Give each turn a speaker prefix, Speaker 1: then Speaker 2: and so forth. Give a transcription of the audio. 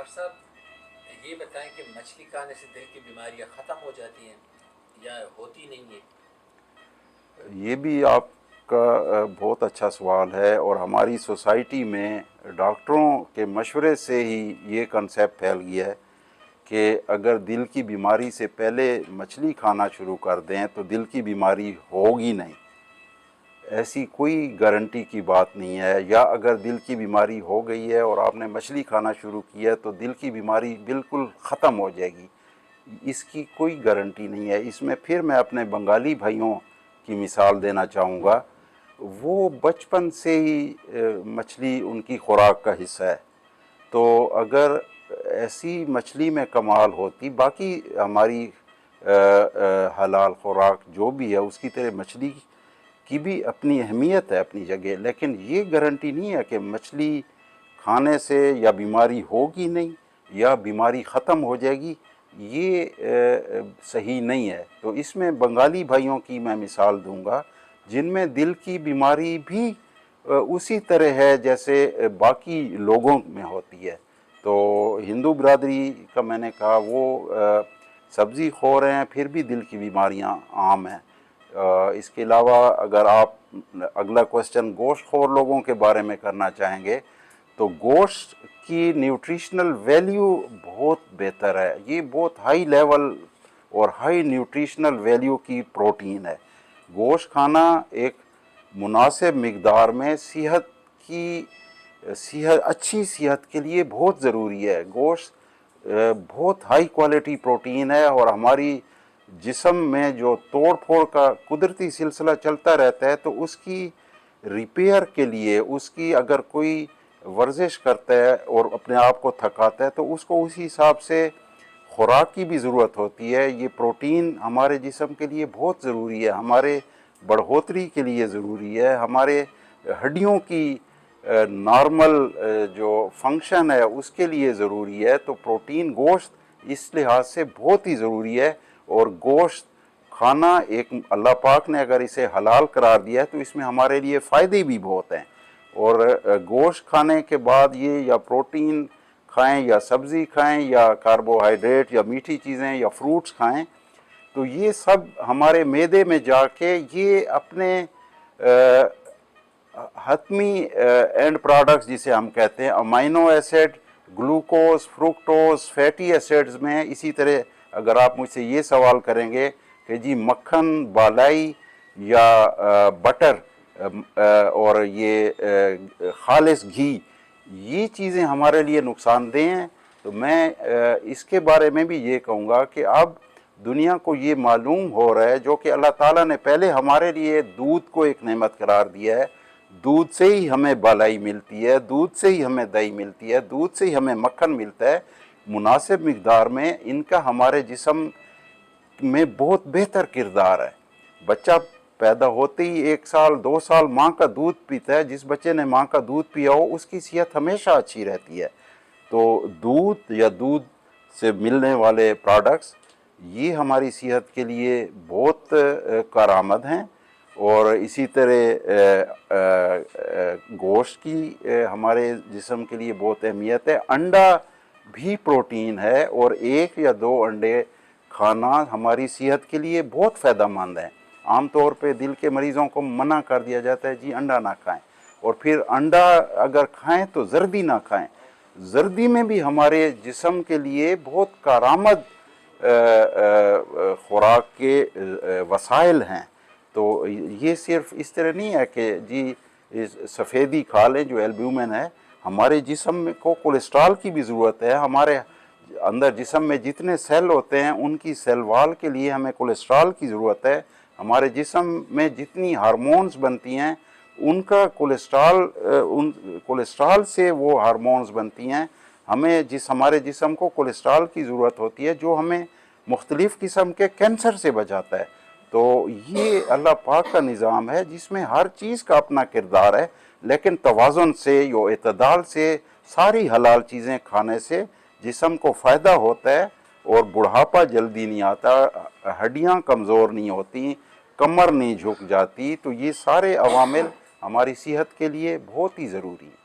Speaker 1: Doctor साहब, ये बताएं कि मछली खाने से दिल की बीमारियां ख़त्म हो जाती हैं या होती नहीं है?
Speaker 2: ये भी आपका बहुत अच्छा सवाल है। और हमारी सोसाइटी में डॉक्टरों के मशवरे से ही ये कंसेप्ट फैल गया है कि अगर दिल की बीमारी से पहले मछली खाना शुरू कर दें तो दिल की बीमारी होगी नहीं। ऐसी कोई गारंटी की बात नहीं है। या अगर दिल की बीमारी हो गई है और आपने मछली खाना शुरू किया है तो दिल की बीमारी बिल्कुल ख़त्म हो जाएगी, इसकी कोई गारंटी नहीं है। इसमें फिर मैं अपने बंगाली भाइयों की मिसाल देना चाहूँगा। वो बचपन से ही मछली उनकी खुराक का हिस्सा है। तो अगर ऐसी मछली में कमाल होती, बाकी हमारी हलाल खुराक जो भी है उसकी तरह मछली की भी अपनी अहमियत है अपनी जगह, लेकिन ये गारंटी नहीं है कि मछली खाने से या बीमारी होगी नहीं या बीमारी ख़त्म हो जाएगी। ये सही नहीं है। तो इसमें बंगाली भाइयों की मैं मिसाल दूंगा जिनमें दिल की बीमारी भी उसी तरह है जैसे बाकी लोगों में होती है। तो हिंदू बिरादरी का मैंने कहा वो सब्ज़ी खोर हैं, फिर भी दिल की बीमारियां आम हैं। इसके अलावा अगर आप अगला क्वेश्चन गोश्त खोर लोगों के बारे में करना चाहेंगे तो गोश्त की न्यूट्रिशनल वैल्यू बहुत बेहतर है। ये बहुत हाई लेवल और हाई न्यूट्रिशनल वैल्यू की प्रोटीन है। गोश्त खाना एक मुनासिब मिकदार में अच्छी सेहत के लिए बहुत ज़रूरी है। गोश्त बहुत हाई क्वालिटी प्रोटीन है और हमारी जिस्म में जो तोड़ फोड़ का कुदरती सिलसिला चलता रहता है तो उसकी रिपेयर के लिए, उसकी अगर कोई वर्जिश करता है और अपने आप को थकाता है तो उसको उसी हिसाब से खुराक की भी ज़रूरत होती है। ये प्रोटीन हमारे जिस्म के लिए बहुत ज़रूरी है, हमारे बढ़ोतरी के लिए ज़रूरी है, हमारे हड्डियों की नॉर्मल जो फंक्शन है उसके लिए ज़रूरी है। तो प्रोटीन गोश्त इस लिहाज से बहुत ही ज़रूरी है। और गोश्त खाना एक अल्लाह पाक ने अगर इसे हलाल करार दिया है तो इसमें हमारे लिए फ़ायदे भी बहुत हैं। और गोश्त खाने के बाद ये या प्रोटीन खाएं या सब्ज़ी खाएं या कार्बोहाइड्रेट या मीठी चीज़ें या फ्रूट्स खाएं, तो ये सब हमारे मैदे में जाके ये अपने हतमी एंड प्रोडक्ट्स जिसे हम कहते हैं amino acid, glucose, fructose, fatty acids में। इसी तरह अगर आप मुझसे ये सवाल करेंगे कि जी मक्खन, बालाई या बटर और ये खालिस घी, ये चीज़ें हमारे लिए नुकसानदेह हैं, तो मैं इसके बारे में भी ये कहूँगा कि अब दुनिया को ये मालूम हो रहा है, जो कि अल्लाह ताला ने पहले हमारे लिए दूध को एक नेमत करार दिया है। दूध से ही हमें बालाई मिलती है, दूध से ही हमें दही मिलती है, दूध से ही हमें मक्खन मिलता है। मुनासिब मिकदार में इनका हमारे जिस्म में बहुत बेहतर किरदार है। बच्चा पैदा होते ही 1 साल 2 साल माँ का दूध पीता है। जिस बच्चे ने माँ का दूध पिया हो उसकी सेहत हमेशा अच्छी रहती है। तो दूध या दूध से मिलने वाले प्रोडक्ट्स ये हमारी सेहत के लिए बहुत कारआमद हैं। और इसी तरह गोश्त की हमारे जिस्म के लिए बहुत अहमियत है। अंडा भी प्रोटीन है और 1 या 2 अंडे खाना हमारी सेहत के लिए बहुत फ़ायदेमंद है। आम तौर पे दिल के मरीज़ों को मना कर दिया जाता है जी अंडा ना खाएं, और फिर अंडा अगर खाएं तो जर्दी ना खाएं। जर्दी में भी हमारे जिस्म के लिए बहुत कारआमद खुराक के वसाइल हैं। तो ये सिर्फ इस तरह नहीं है कि जी सफ़ेदी खा लें जो एल्ब्यूमिन है। हमारे जिस्म को कोलेस्ट्रॉल की भी ज़रूरत है। हमारे अंदर जिस्म में जितने सेल होते हैं उनकी सेल वाल के लिए हमें कोलेस्ट्रॉल की ज़रूरत है। हमारे जिस्म में जितनी हार्मोन्स बनती हैं उनका कोलेस्ट्रॉल से वो हार्मोन्स बनती हैं। हमें हमारे जिस्म को कोलेस्ट्रॉल की ज़रूरत होती है जो हमें मुख्तलिफ़ किस्म के कैंसर से बचाता है। तो ये अल्लाह पाक का निज़ाम है जिसमें हर चीज़ का अपना किरदार है, लेकिन तवाज़ुन से या इतदाल से सारी हलाल चीज़ें खाने से जिस्म को फ़ायदा होता है और बुढ़ापा जल्दी नहीं आता, हड्डियाँ कमज़ोर नहीं होती, कमर नहीं झुक जाती। तो ये सारे अवामिल हमारी सेहत के लिए बहुत ही ज़रूरी हैं।